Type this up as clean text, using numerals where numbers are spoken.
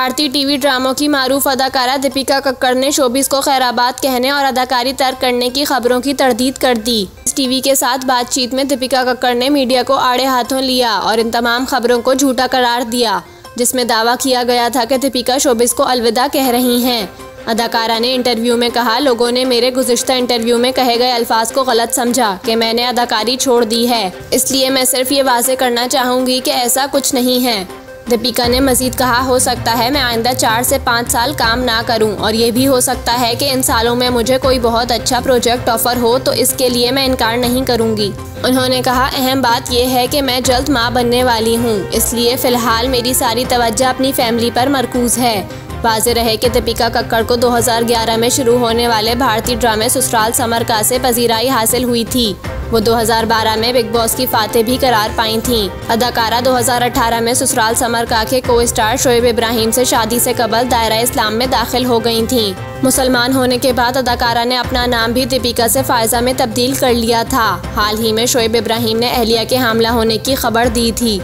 भारतीय टीवी ड्रामों की मारूफ अदाकारा दीपिका कक्कड़ ने शोबिस को खैराबाद कहने और अदाकारी तर्क करने की खबरों की तरदीद कर दी। इस टीवी के साथ बातचीत में दीपिका कक्कड़ ने मीडिया को आड़े हाथों लिया और इन तमाम खबरों को झूठा करार दिया, जिसमें दावा किया गया था कि दीपिका शोबिस को अलविदा कह रही हैं। अदाकारा ने इंटरव्यू में कहा, लोगों ने मेरे गुज़िश्ता इंटरव्यू में कहे गए अल्फाज को गलत समझा कि मैंने अदाकारी छोड़ दी है, इसलिए मैं सिर्फ ये वाज़ेह करना चाहूँगी कि ऐसा कुछ नहीं है। दीपिका ने मज़ीद कहा, हो सकता है मैं आइंदा 4 से 5 साल काम ना करूं और ये भी हो सकता है कि इन सालों में मुझे कोई बहुत अच्छा प्रोजेक्ट ऑफ़र हो तो इसके लिए मैं इनकार नहीं करूंगी। उन्होंने कहा, अहम बात यह है कि मैं जल्द मां बनने वाली हूं, इसलिए फ़िलहाल मेरी सारी तवज्जो अपनी फैमिली पर मरकूज़ है। वाज़ेह रहे कि दीपिका कक्कड़ को 2011 में शुरू होने वाले भारतीय ड्रामे ससुराल समर का से पजीराई हासिल हुई थी। वो 2012 में बिग बॉस की फातेह भी करार पाई थीं। अदाकारा 2018 में ससुराल समर का के को स्टार शोएब इब्राहिम से शादी से कबल दायरा इस्लाम में दाखिल हो गई थीं। मुसलमान होने के बाद अदाकारा ने अपना नाम भी दीपिका से फायजा में तब्दील कर लिया था। हाल ही में शोएब इब्राहिम ने अहलिया के हामला होने की खबर दी थी।